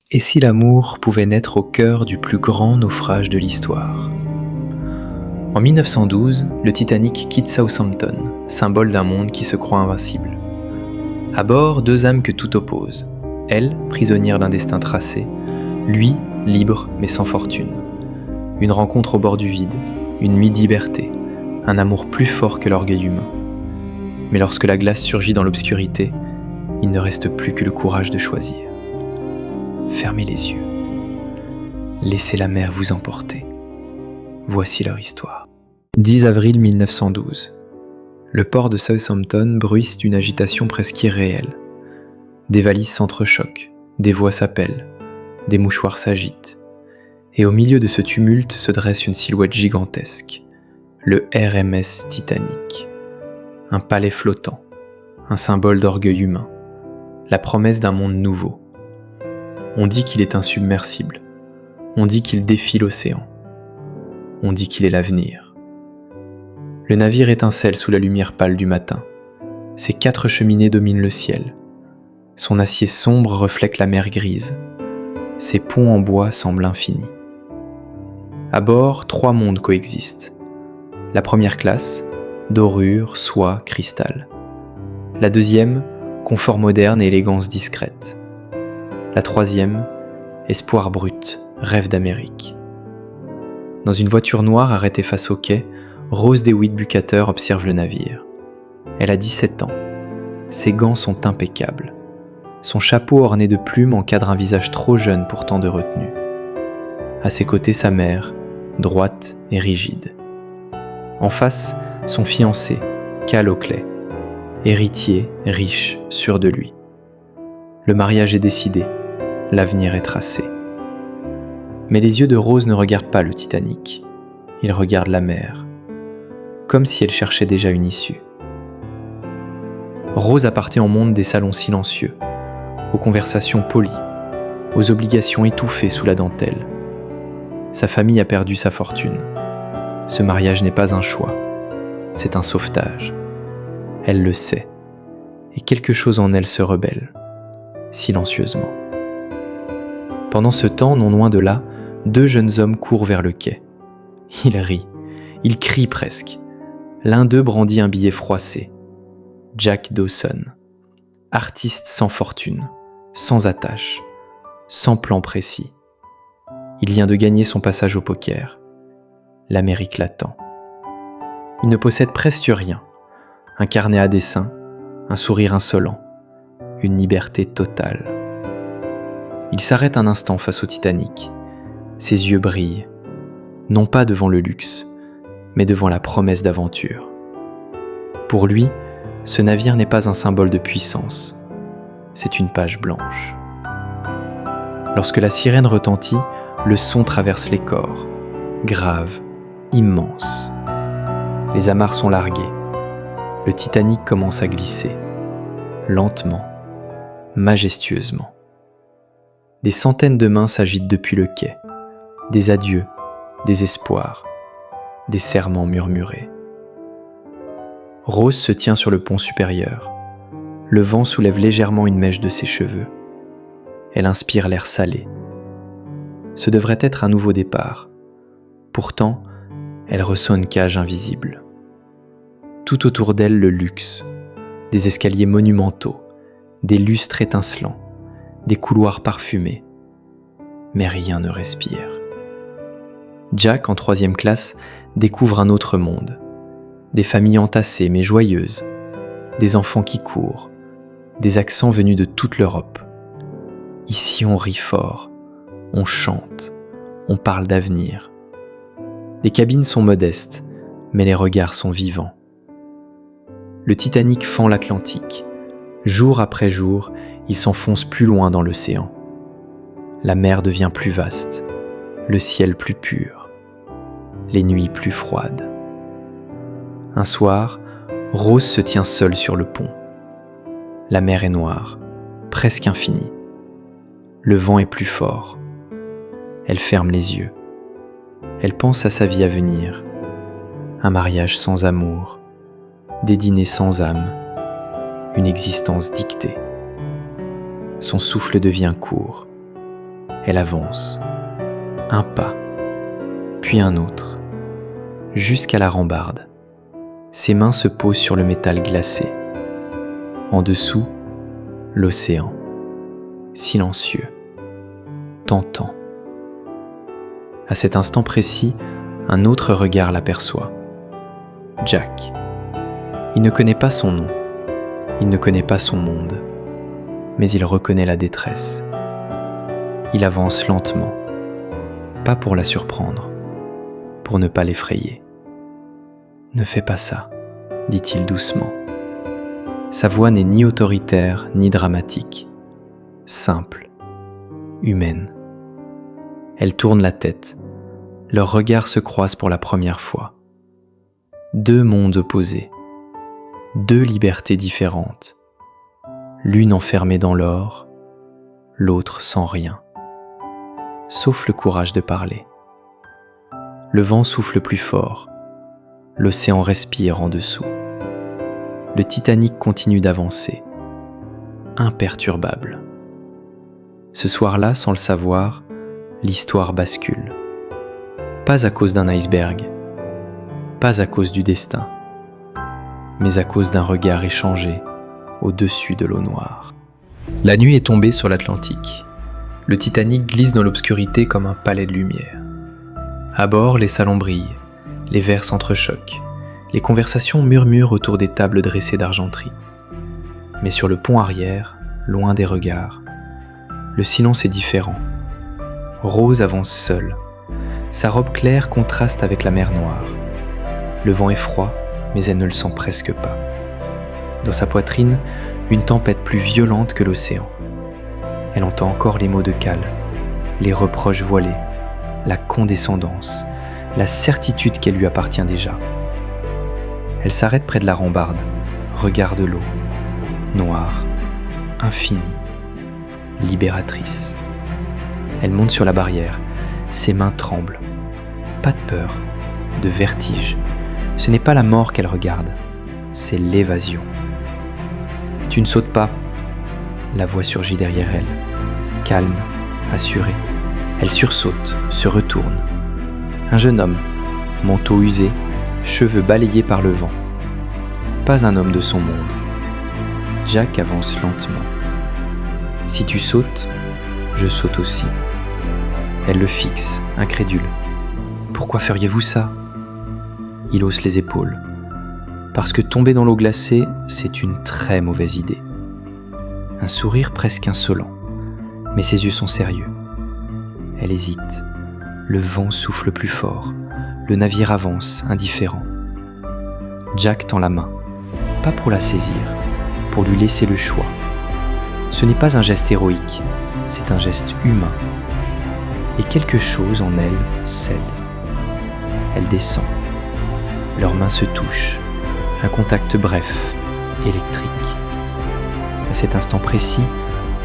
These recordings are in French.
Et si l'amour pouvait naître au cœur du plus grand naufrage de l'histoire? En 1912, le Titanic quitte Southampton, symbole d'un monde qui se croit invincible. À bord, deux âmes que tout oppose. Elle, prisonnière d'un destin tracé, lui, libre mais sans fortune. Une rencontre au bord du vide, une nuit de liberté, un amour plus fort que l'orgueil humain. Mais lorsque la glace surgit dans l'obscurité, il ne reste plus que le courage de choisir. Fermez les yeux. Laissez la mer vous emporter. Voici leur histoire. 10 avril 1912. Le port de Southampton bruisse d'une agitation presque irréelle. Des valises s'entrechoquent, des voix s'appellent, des mouchoirs s'agitent. Et au milieu de ce tumulte se dresse une silhouette gigantesque, le RMS Titanic. Un palais flottant, un symbole d'orgueil humain, la promesse d'un monde nouveau. On dit qu'il est insubmersible, on dit qu'il défie l'océan, on dit qu'il est l'avenir. Le navire étincelle sous la lumière pâle du matin. Ses 4 cheminées dominent le ciel. Son acier sombre reflète la mer grise. Ses ponts en bois semblent infinis. À bord, 3 mondes coexistent. La première classe, dorure, soie, cristal. La deuxième, confort moderne et élégance discrète. La troisième, espoir brut, rêve d'Amérique. Dans une voiture noire arrêtée face au quai, Rose DeWitt Bukater observe le navire. Elle a 17 ans. Ses gants sont impeccables. Son chapeau orné de plumes encadre un visage trop jeune pour tant de retenue. À ses côtés, sa mère, droite et rigide. En face, son fiancé, Cal Oakley, héritier, riche, sûr de lui. Le mariage est décidé, l'avenir est tracé. Mais les yeux de Rose ne regardent pas le Titanic. Ils regardent la mer, comme si elle cherchait déjà une issue. Rose appartient au monde des salons silencieux, aux conversations polies, aux obligations étouffées sous la dentelle. Sa famille a perdu sa fortune. Ce mariage n'est pas un choix, c'est un sauvetage. Elle le sait, et quelque chose en elle se rebelle, silencieusement. Pendant ce temps, non loin de là, 2 jeunes hommes courent vers le quai. Ils rient, ils crient presque. L'un d'eux brandit un billet froissé. Jack Dawson, artiste sans fortune, sans attache, sans plan précis. Il vient de gagner son passage au poker. L'Amérique l'attend. Il ne possède presque rien. Un carnet à dessin, un sourire insolent, une liberté totale. Il s'arrête un instant face au Titanic. Ses yeux brillent, non pas devant le luxe, mais devant la promesse d'aventure. Pour lui, ce navire n'est pas un symbole de puissance, c'est une page blanche. Lorsque la sirène retentit, le son traverse les corps, grave, immense. Les amarres sont larguées, le Titanic commence à glisser, lentement, majestueusement. Des centaines de mains s'agitent depuis le quai, des adieux, des espoirs, des serments murmurés. Rose se tient sur le pont supérieur. Le vent soulève légèrement une mèche de ses cheveux. Elle inspire l'air salé. Ce devrait être un nouveau départ. Pourtant, elle ressent une cage invisible. Tout autour d'elle, le luxe, des escaliers monumentaux, des lustres étincelants, des couloirs parfumés. Mais rien ne respire. Jack, en 3e classe, découvre un autre monde. Des familles entassées mais joyeuses, des enfants qui courent, des accents venus de toute l'Europe. Ici on rit fort, on chante, on parle d'avenir. Les cabines sont modestes, mais les regards sont vivants. Le Titanic fend l'Atlantique. Jour après jour, il s'enfonce plus loin dans l'océan. La mer devient plus vaste, le ciel plus pur, les nuits plus froides. Un soir, Rose se tient seule sur le pont. La mer est noire, presque infinie. Le vent est plus fort. Elle ferme les yeux. Elle pense à sa vie à venir. Un mariage sans amour, des dîners sans âme, une existence dictée. Son souffle devient court. Elle avance. Un pas, puis un autre, jusqu'à la rambarde. Ses mains se posent sur le métal glacé. En dessous, l'océan, silencieux, tentant. À cet instant précis, un autre regard l'aperçoit. Jack. Il ne connaît pas son nom, il ne connaît pas son monde, mais il reconnaît la détresse. Il avance lentement, pas pour la surprendre, pour ne pas l'effrayer. « Ne fais pas ça », dit-il doucement. Sa voix n'est ni autoritaire ni dramatique, simple, humaine. Elle tourne la tête, leurs regards se croisent pour la première fois. Deux mondes opposés, deux libertés différentes, l'une enfermée dans l'or, l'autre sans rien, sauf le courage de parler. Le vent souffle plus fort, l'océan respire en dessous. Le Titanic continue d'avancer, imperturbable. Ce soir-là, sans le savoir, l'histoire bascule. Pas à cause d'un iceberg, pas à cause du destin, mais à cause d'un regard échangé au-dessus de l'eau noire. La nuit est tombée sur l'Atlantique. Le Titanic glisse dans l'obscurité comme un palais de lumière. À bord, les salons brillent, les verres s'entrechoquent, les conversations murmurent autour des tables dressées d'argenterie. Mais sur le pont arrière, loin des regards, le silence est différent. Rose avance seule. Sa robe claire contraste avec la mer Noire. Le vent est froid, mais elle ne le sent presque pas. Dans sa poitrine, une tempête plus violente que l'océan. Elle entend encore les mots de Cal, les reproches voilés, la condescendance, la certitude qu'elle lui appartient déjà. Elle s'arrête près de la rambarde, regarde l'eau, noire, infinie, libératrice. Elle monte sur la barrière, ses mains tremblent. Pas de peur, de vertige. Ce n'est pas la mort qu'elle regarde, c'est l'évasion. « Tu ne sautes pas !» La voix surgit derrière elle, calme, assurée. Elle sursaute, se retourne. Un jeune homme, manteau usé, cheveux balayés par le vent. Pas un homme de son monde. Jack avance lentement. « Si tu sautes, je saute aussi. » Elle le fixe, incrédule. « Pourquoi feriez-vous ça ?» Il hausse les épaules. Parce que tomber dans l'eau glacée, c'est une très mauvaise idée. Un sourire presque insolent, mais ses yeux sont sérieux. Elle hésite. Le vent souffle plus fort. Le navire avance, indifférent. Jack tend la main, pas pour la saisir, pour lui laisser le choix. Ce n'est pas un geste héroïque, c'est un geste humain. Et quelque chose en elle cède. Elle descend. Leurs mains se touchent. Un contact bref, électrique. À cet instant précis,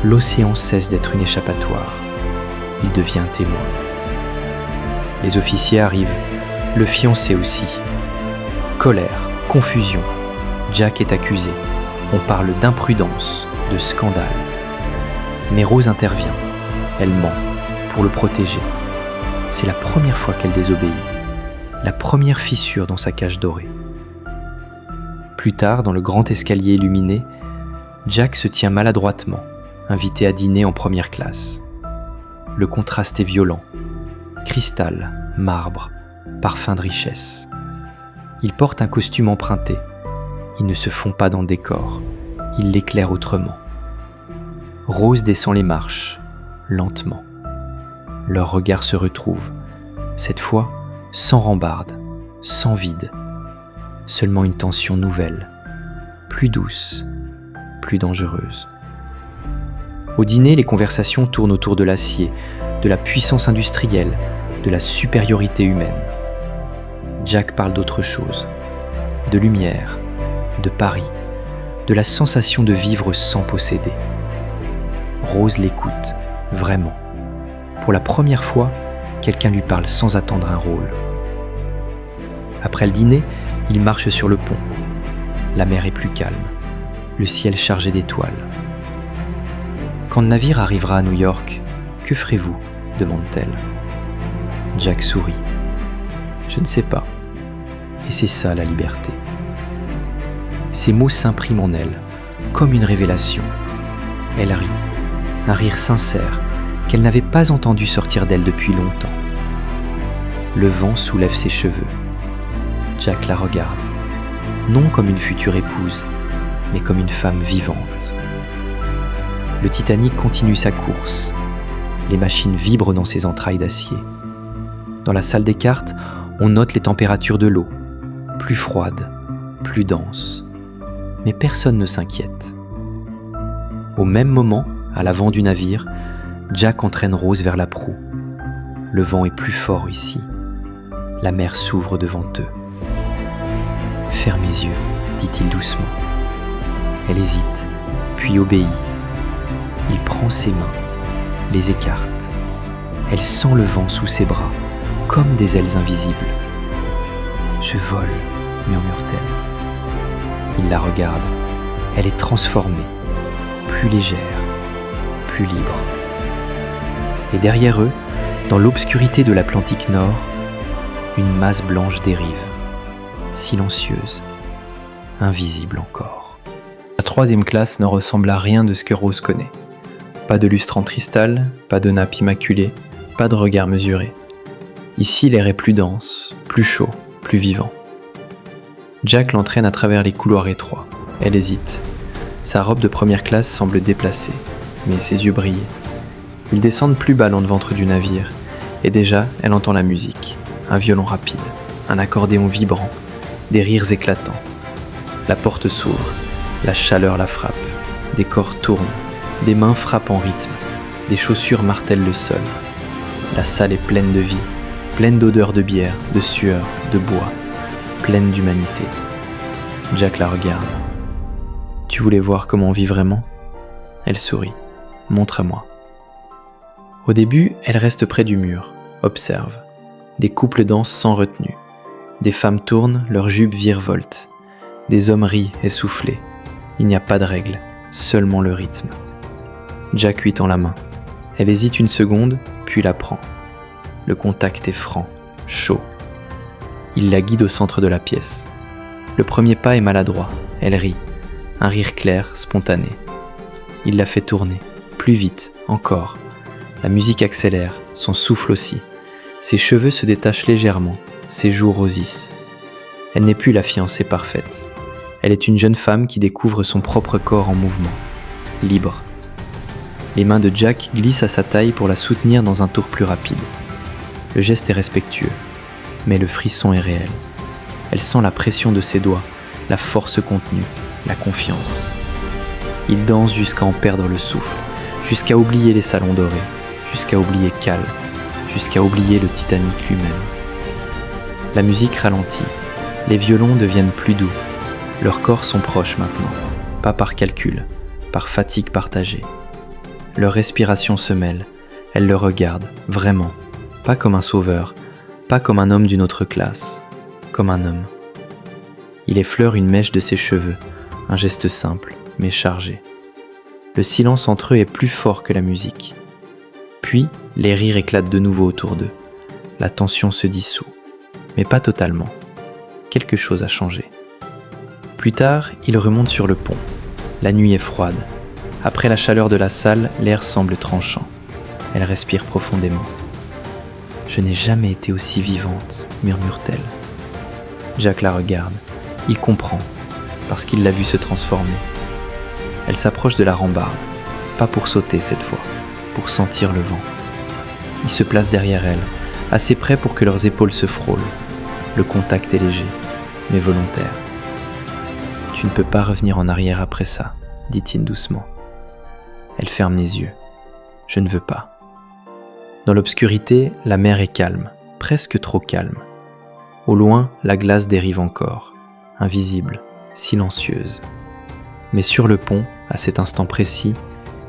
l'océan cesse d'être une échappatoire. Il devient témoin. Les officiers arrivent, le fiancé aussi. Colère, confusion. Jack est accusé. On parle d'imprudence, de scandale. Mais Rose intervient. Elle ment, pour le protéger. C'est la première fois qu'elle désobéit. La première fissure dans sa cage dorée. Plus tard, dans le grand escalier illuminé, Jack se tient maladroitement, invité à dîner en première classe. Le contraste est violent. Cristal, marbre, parfum de richesse. Il porte un costume emprunté. Il ne se fond pas dans le décor. Il l'éclaire autrement. Rose descend les marches, lentement. Leurs regards se retrouvent. Cette fois, sans rambarde, sans vide. Seulement une tension nouvelle, plus douce, plus dangereuse. Au dîner, les conversations tournent autour de l'acier, de la puissance industrielle, de la supériorité humaine. Jack parle d'autre chose, de lumière, de Paris, de la sensation de vivre sans posséder. Rose l'écoute, vraiment. Pour la première fois, quelqu'un lui parle sans attendre un rôle. Après le dîner, il marche sur le pont. La mer est plus calme, le ciel chargé d'étoiles. Quand le navire arrivera à New York, que ferez-vous ? demande-t-elle. Jack sourit. Je ne sais pas. Et c'est ça la liberté. Ces mots s'impriment en elle, comme une révélation. Elle rit, un rire sincère qu'elle n'avait pas entendu sortir d'elle depuis longtemps. Le vent soulève ses cheveux. Jack la regarde, non comme une future épouse, mais comme une femme vivante. Le Titanic continue sa course. Les machines vibrent dans ses entrailles d'acier. Dans la salle des cartes, on note les températures de l'eau, plus froide, plus dense. Mais personne ne s'inquiète. Au même moment, à l'avant du navire, Jack entraîne Rose vers la proue. Le vent est plus fort ici. La mer s'ouvre devant eux. « Ferme les yeux », dit-il doucement. Elle hésite, puis obéit. Il prend ses mains, les écarte. Elle sent le vent sous ses bras, comme des ailes invisibles. « Je vole », murmure-t-elle. Il la regarde. Elle est transformée, plus légère, plus libre. Et derrière eux, dans l'obscurité de l'Atlantique Nord, une masse blanche dérive, silencieuse, invisible encore. La 3e classe ne ressemble à rien de ce que Rose connaît. Pas de lustre en cristal, pas de nappe immaculée, pas de regard mesuré. Ici, l'air est plus dense, plus chaud, plus vivant. Jack l'entraîne à travers les couloirs étroits. Elle hésite. Sa robe de première classe semble déplacée, mais ses yeux brillent. Ils descendent plus bas dans le ventre du navire, et déjà, elle entend la musique. Un violon rapide, un accordéon vibrant, des rires éclatants. La porte s'ouvre, la chaleur la frappe, des corps tournent, des mains frappent en rythme, des chaussures martèlent le sol. La salle est pleine de vie, pleine d'odeurs de bière, de sueur, de bois, pleine d'humanité. Jack la regarde. « Tu voulais voir comment on vit vraiment ?» Elle sourit. « Montre-moi. » Au début, elle reste près du mur, observe. Des couples dansent sans retenue. Des femmes tournent, leurs jupes virevoltent. Des hommes rient, essoufflés. Il n'y a pas de règle, seulement le rythme. Jack lui tend la main. Elle hésite une seconde, puis la prend. Le contact est franc, chaud. Il la guide au centre de la pièce. Le premier pas est maladroit, elle rit. Un rire clair, spontané. Il la fait tourner, plus vite, encore. La musique accélère, son souffle aussi. Ses cheveux se détachent légèrement, ses joues rosissent. Elle n'est plus la fiancée parfaite. Elle est une jeune femme qui découvre son propre corps en mouvement, libre. Les mains de Jack glissent à sa taille pour la soutenir dans un tour plus rapide. Le geste est respectueux, mais le frisson est réel. Elle sent la pression de ses doigts, la force contenue, la confiance. Ils dansent jusqu'à en perdre le souffle, jusqu'à oublier les salons dorés, jusqu'à oublier Cal, jusqu'à oublier le Titanic lui-même. La musique ralentit, les violons deviennent plus doux. Leurs corps sont proches maintenant, pas par calcul, par fatigue partagée. Leur respiration se mêle, elle le regarde, vraiment, pas comme un sauveur, pas comme un homme d'une autre classe, comme un homme. Il effleure une mèche de ses cheveux, un geste simple, mais chargé. Le silence entre eux est plus fort que la musique. Puis, les rires éclatent de nouveau autour d'eux. La tension se dissout, mais pas totalement. Quelque chose a changé. Plus tard, ils remontent sur le pont. La nuit est froide. Après la chaleur de la salle, l'air semble tranchant. Elle respire profondément. « Je n'ai jamais été aussi vivante », murmure-t-elle. Jack la regarde. Il comprend, parce qu'il l'a vue se transformer. Elle s'approche de la rambarde, pas pour sauter cette fois, pour sentir le vent. Il se place derrière elle, assez près pour que leurs épaules se frôlent. Le contact est léger, mais volontaire. « Tu ne peux pas revenir en arrière après ça, » dit-il doucement. Elle ferme les yeux. « Je ne veux pas. » Dans l'obscurité, la mer est calme, presque trop calme. Au loin, la glace dérive encore, invisible, silencieuse. Mais sur le pont, à cet instant précis,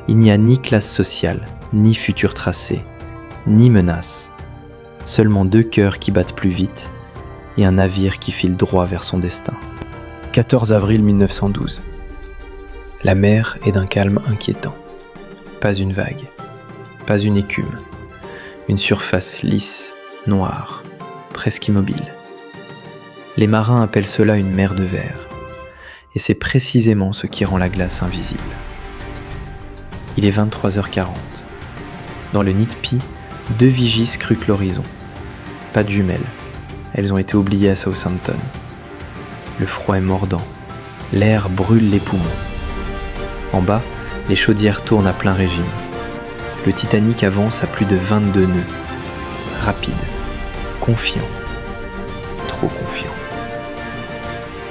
il n'y a ni classe sociale, ni futur tracé, ni menace. Seulement 2 cœurs qui battent plus vite et un navire qui file droit vers son destin. 14 avril 1912. La mer est d'un calme inquiétant. Pas une vague, pas une écume. une surface lisse, noire, presque immobile. Les marins appellent cela une mer de verre, et c'est précisément ce qui rend la glace invisible. Il est 23h40. Dans le nid de pie, 2 vigies scrutent l'horizon. Pas de jumelles, elles ont été oubliées à Southampton. Le froid est mordant, l'air brûle les poumons. En bas, les chaudières tournent à plein régime. Le Titanic avance à plus de 22 nœuds. Rapide, confiant, trop confiant.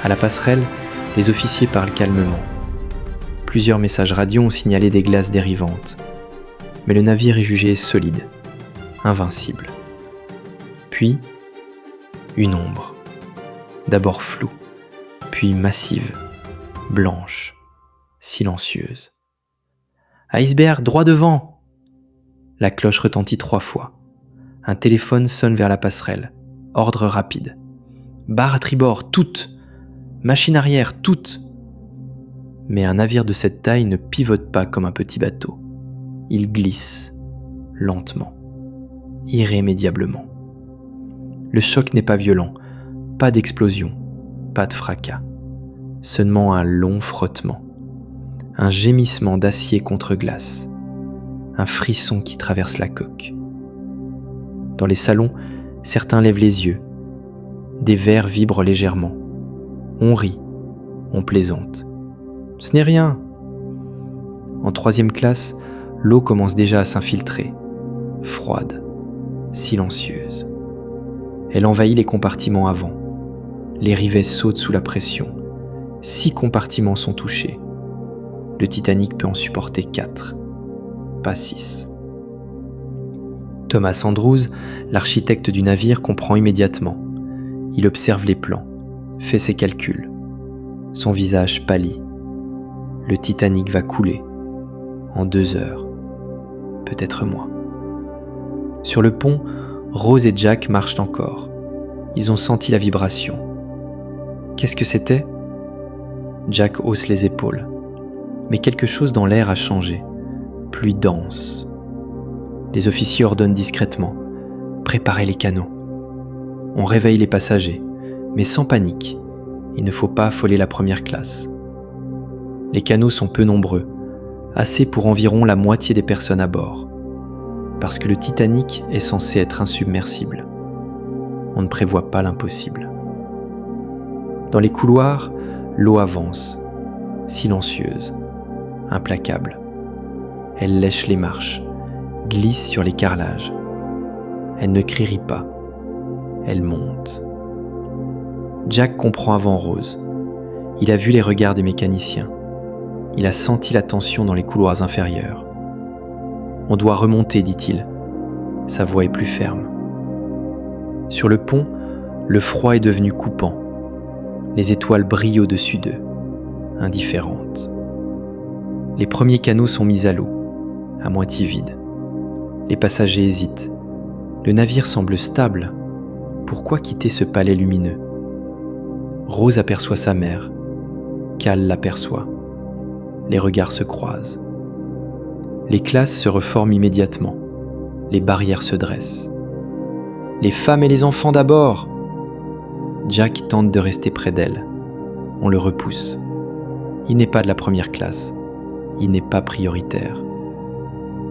À la passerelle, les officiers parlent calmement. Plusieurs messages radio ont signalé des glaces dérivantes. Mais le navire est jugé solide, invincible. Puis, une ombre. D'abord floue, puis massive, blanche, silencieuse. Iceberg, droit devant! La cloche retentit 3 fois. Un téléphone sonne vers la passerelle. Ordre rapide. Barre à tribord, toutes! Machine arrière, toutes! Mais un navire de cette taille ne pivote pas comme un petit bateau. Il glisse, lentement, irrémédiablement. Le choc n'est pas violent, pas d'explosion, pas de fracas. Seulement un long frottement, un gémissement d'acier contre glace, un frisson qui traverse la coque. Dans les salons, certains lèvent les yeux. Des verres vibrent légèrement. On rit, on plaisante. Ce n'est rien. En 3e classe, l'eau commence déjà à s'infiltrer, froide, silencieuse. Elle envahit les compartiments avant. Les rivets sautent sous la pression. 6 compartiments sont touchés. Le Titanic peut en supporter 4, pas 6. Thomas Andrews, l'architecte du navire, comprend immédiatement. Il observe les plans, fait ses calculs. Son visage pâlit. Le Titanic va couler. En 2 heures. Peut-être moins. Sur le pont, Rose et Jack marchent encore. Ils ont senti la vibration. Qu'est-ce que c'était ? Jack hausse les épaules. Mais quelque chose dans l'air a changé. Pluie dense. Les officiers ordonnent discrètement. Préparez les canots. On réveille les passagers, mais sans panique. Il ne faut pas affoler la première classe. Les canots sont peu nombreux, assez pour environ la moitié des personnes à bord. Parce que le Titanic est censé être insubmersible. On ne prévoit pas l'impossible. Dans les couloirs, l'eau avance, silencieuse, implacable. Elle lèche les marches, glisse sur les carrelages. Elle ne crie pas, elle monte. Jack comprend avant Rose. Il a vu les regards des mécaniciens. Il a senti la tension dans les couloirs inférieurs. On doit remonter, dit-il. Sa voix est plus ferme. Sur le pont, le froid est devenu coupant. Les étoiles brillent au-dessus d'eux, indifférentes. Les premiers canots sont mis à l'eau, à moitié vides. Les passagers hésitent. Le navire semble stable. Pourquoi quitter ce palais lumineux ? Rose aperçoit sa mère. Cal l'aperçoit. Les regards se croisent. Les classes se reforment immédiatement. Les barrières se dressent. Les femmes et les enfants d'abord ! Jack tente de rester près d'elle. On le repousse. Il n'est pas de la première classe. Il n'est pas prioritaire.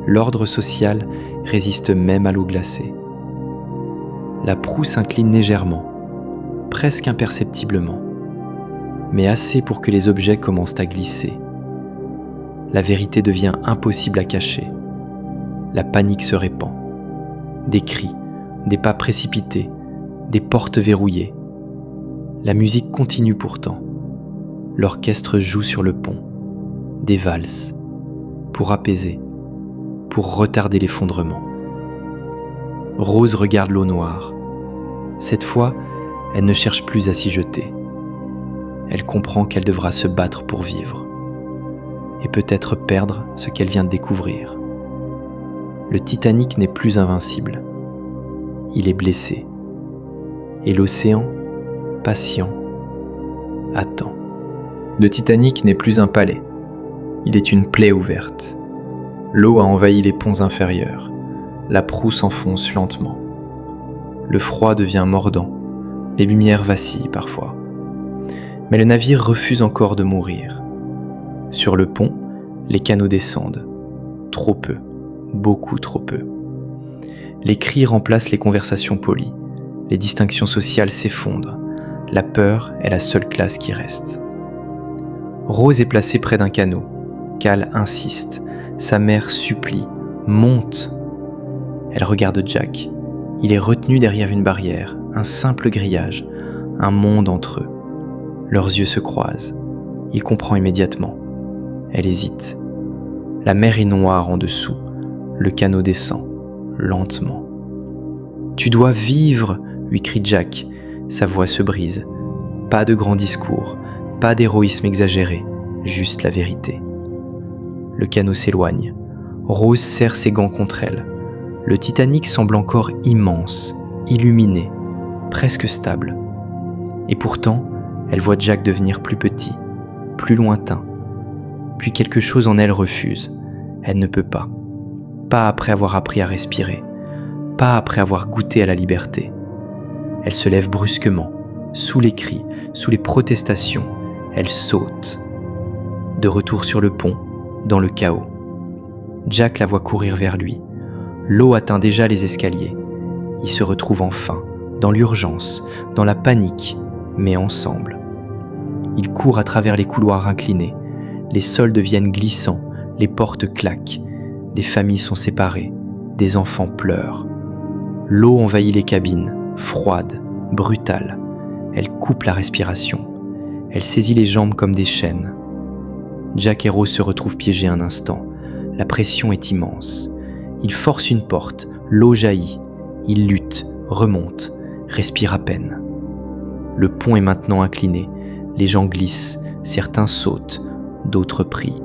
L'ordre social résiste même à l'eau glacée. La proue s'incline légèrement, presque imperceptiblement, mais assez pour que les objets commencent à glisser. La vérité devient impossible à cacher. La panique se répand. Des cris, des pas précipités, des portes verrouillées. La musique continue pourtant. L'orchestre joue sur le pont. Des valses. Pour apaiser. Pour retarder l'effondrement. Rose regarde l'eau noire. Cette fois, elle ne cherche plus à s'y jeter. Elle comprend qu'elle devra se battre pour vivre. Et peut-être perdre ce qu'elle vient de découvrir. Le Titanic n'est plus invincible. Il est blessé. Et l'océan, patient, attend. Le Titanic n'est plus un palais. Il est une plaie ouverte. L'eau a envahi les ponts inférieurs. la proue s'enfonce lentement. Le froid devient mordant, les lumières vacillent parfois. Mais le navire refuse encore de mourir. Sur le pont, les canots descendent. Trop peu, beaucoup trop peu. Les cris remplacent les conversations polies. Les distinctions sociales s'effondrent. La peur est la seule classe qui reste. Rose est placée près d'un canot. Cal insiste. Sa mère supplie. Monte. Elle regarde Jack. Il est retenu derrière une barrière, un simple grillage, un monde entre eux. Leurs yeux se croisent. Il comprend immédiatement. Elle hésite. La mer est noire en dessous. Le canot descend, lentement. « Tu dois vivre !» lui crie Jack. Sa voix se brise. Pas de grands discours, pas d'héroïsme exagéré, juste la vérité. Le canot s'éloigne. Rose serre ses gants contre elle. Le Titanic semble encore immense, illuminé, presque stable. Et pourtant, elle voit Jack devenir plus petit, plus lointain. Puis quelque chose en elle refuse. Elle ne peut pas. Pas après avoir appris à respirer. Pas après avoir goûté à la liberté. Elle se lève brusquement, sous les cris, sous les protestations. Elle saute. De retour sur le pont, dans le chaos. Jack la voit courir vers lui. L'eau atteint déjà les escaliers. Ils se retrouvent enfin, dans l'urgence, dans la panique, mais ensemble. Ils courent à travers les couloirs inclinés. Les sols deviennent glissants, les portes claquent. Des familles sont séparées, des enfants pleurent. L'eau envahit les cabines, froide, brutale. Elle coupe la respiration. Elle saisit les jambes comme des chaînes. Jack et Rose se retrouvent piégés un instant. La pression est immense. Il force une porte, l'eau jaillit. Il lutte, remonte, respire à peine. Le pont est maintenant incliné. Les gens glissent, certains sautent, d'autres prient.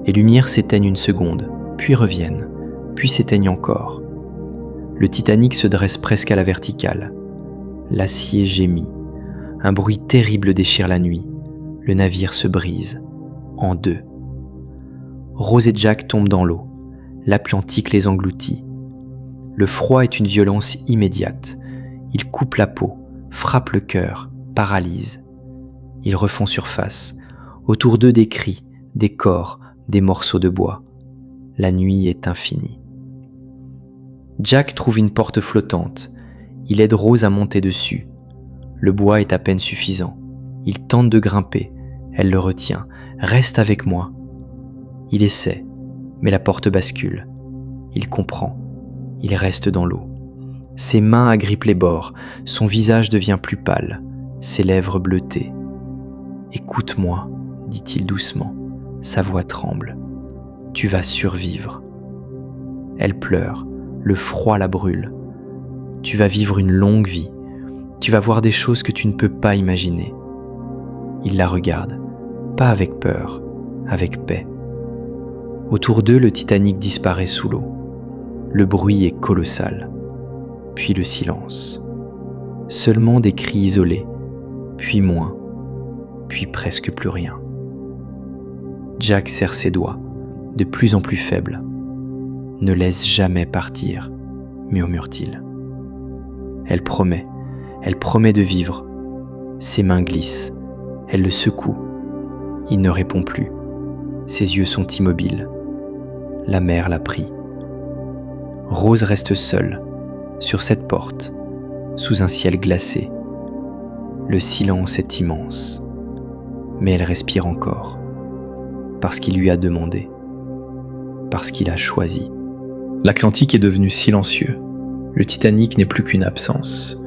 Les lumières s'éteignent une seconde, puis reviennent, puis s'éteignent encore. Le Titanic se dresse presque à la verticale. L'acier gémit. Un bruit terrible déchire la nuit. Le navire se brise, en deux. Rose et Jack tombent dans l'eau. L'Atlantique les engloutit. Le froid est une violence immédiate. Il coupe la peau, frappe le cœur, paralyse. Ils refont surface. Autour d'eux des cris, des corps, des morceaux de bois. La nuit est infinie. Jack trouve une porte flottante. Il aide Rose à monter dessus. Le bois est à peine suffisant. Il tente de grimper. Elle le retient. « Reste avec moi !» Il essaie, mais la porte bascule. Il comprend. Il reste dans l'eau. Ses mains agrippent les bords. Son visage devient plus pâle. Ses lèvres bleutées. « Écoute-moi !» dit-il doucement. Sa voix tremble. « Tu vas survivre. » Elle pleure. Le froid la brûle. « Tu vas vivre une longue vie. Tu vas voir des choses que tu ne peux pas imaginer. » Il la regarde, pas avec peur, avec paix. Autour d'eux, le Titanic disparaît sous l'eau. Le bruit est colossal. Puis le silence. Seulement des cris isolés, puis moins, puis presque plus rien. Jack serre ses doigts, de plus en plus faibles. « Ne laisse jamais partir », murmure-t-il. Elle promet de vivre. Ses mains glissent, elle le secoue. Il ne répond plus. Ses yeux sont immobiles. La mer l'a pris. Rose reste seule, sur cette porte, sous un ciel glacé. Le silence est immense, mais elle respire encore, parce qu'il lui a demandé, parce qu'il a choisi. L'Atlantique est devenu silencieux. Le Titanic n'est plus qu'une absence,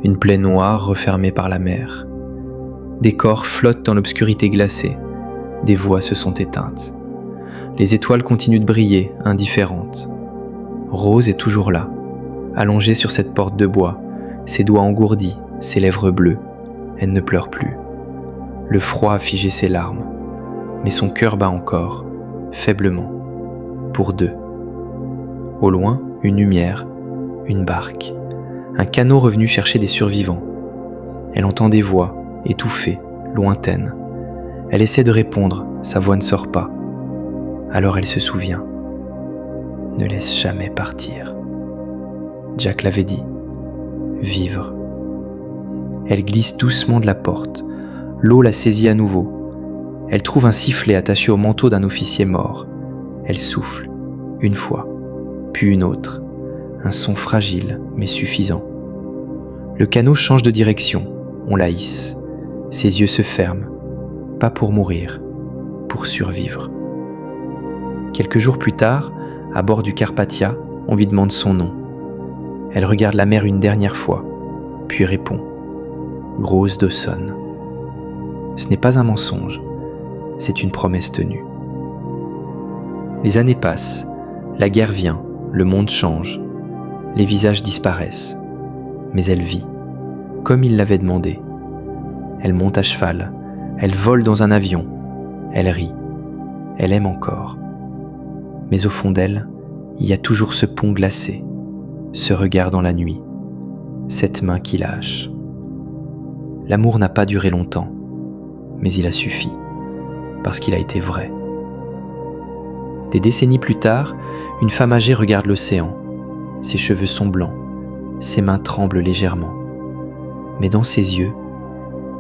une plaie noire refermée par la mer. Des corps flottent dans l'obscurité glacée, des voix se sont éteintes. Les étoiles continuent de briller, indifférentes. Rose est toujours là, allongée sur cette porte de bois, ses doigts engourdis, ses lèvres bleues. Elle ne pleure plus. Le froid a figé ses larmes, mais son cœur bat encore, faiblement, pour deux. Au loin, une lumière, une barque, un canot revenu chercher des survivants. Elle entend des voix, étouffées, lointaines. Elle essaie de répondre, sa voix ne sort pas. Alors elle se souvient. Ne laisse jamais partir. Jack l'avait dit. Vivre. Elle glisse doucement de la porte. L'eau la saisit à nouveau. Elle trouve un sifflet attaché au manteau d'un officier mort. Elle souffle, une fois, puis une autre. Un son fragile, mais suffisant. Le canot change de direction. On la hisse. Ses yeux se ferment. Pas pour mourir, pour survivre. Quelques jours plus tard, à bord du Carpathia, on lui demande son nom. Elle regarde la mer une dernière fois, puis répond « Rose Dawson ». Ce n'est pas un mensonge, c'est une promesse tenue. Les années passent, la guerre vient, le monde change, les visages disparaissent, mais elle vit, comme il l'avait demandé. Elle monte à cheval, elle vole dans un avion, elle rit, elle aime encore. Mais au fond d'elle, il y a toujours ce pont glacé, ce regard dans la nuit, cette main qui lâche. L'amour n'a pas duré longtemps, mais il a suffi, parce qu'il a été vrai. Des décennies plus tard, une femme âgée regarde l'océan. Ses cheveux sont blancs, ses mains tremblent légèrement. Mais dans ses yeux,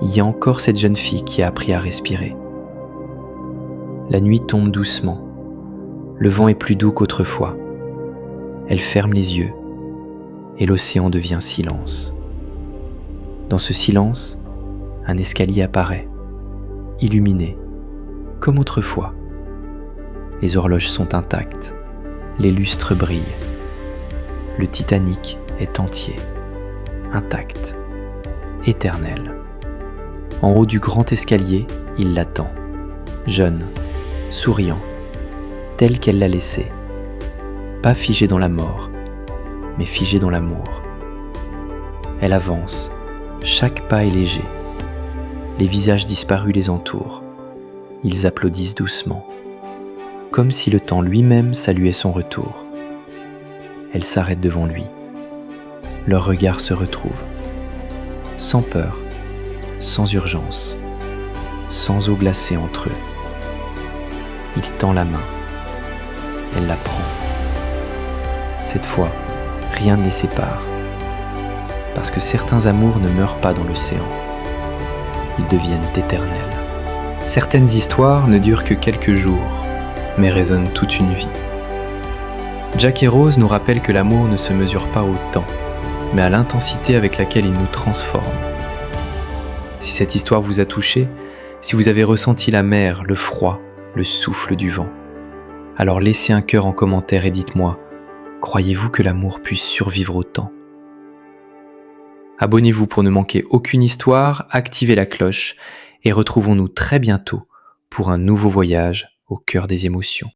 il y a encore cette jeune fille qui a appris à respirer. La nuit tombe doucement. Le vent est plus doux qu'autrefois. Elle ferme les yeux et l'océan devient silence. Dans ce silence, un escalier apparaît, illuminé, comme autrefois. Les horloges sont intactes, les lustres brillent. Le Titanic est entier, intact, éternel. En haut du grand escalier, il l'attend, jeune, souriant, tel qu'elle l'a laissé. Pas figé dans la mort, mais figé dans l'amour. Elle avance, chaque pas est léger. Les visages disparus les entourent. Ils applaudissent doucement, comme si le temps lui-même saluait son retour. Elle s'arrête devant lui. Leurs regards se retrouvent, sans peur, sans urgence, sans eau glacée entre eux. Il tend la main. Elle la prend. Cette fois, rien ne les sépare, parce que certains amours ne meurent pas dans l'océan. Ils deviennent éternels. Certaines histoires ne durent que quelques jours, mais résonnent toute une vie. Jack et Rose nous rappellent que l'amour ne se mesure pas au temps, mais à l'intensité avec laquelle il nous transforme. Si cette histoire vous a touché, si vous avez ressenti la mer, le froid, le souffle du vent, alors laissez un cœur en commentaire et dites-moi, croyez-vous que l'amour puisse survivre au temps ? Abonnez-vous pour ne manquer aucune histoire, activez la cloche et retrouvons-nous très bientôt pour un nouveau voyage au cœur des émotions.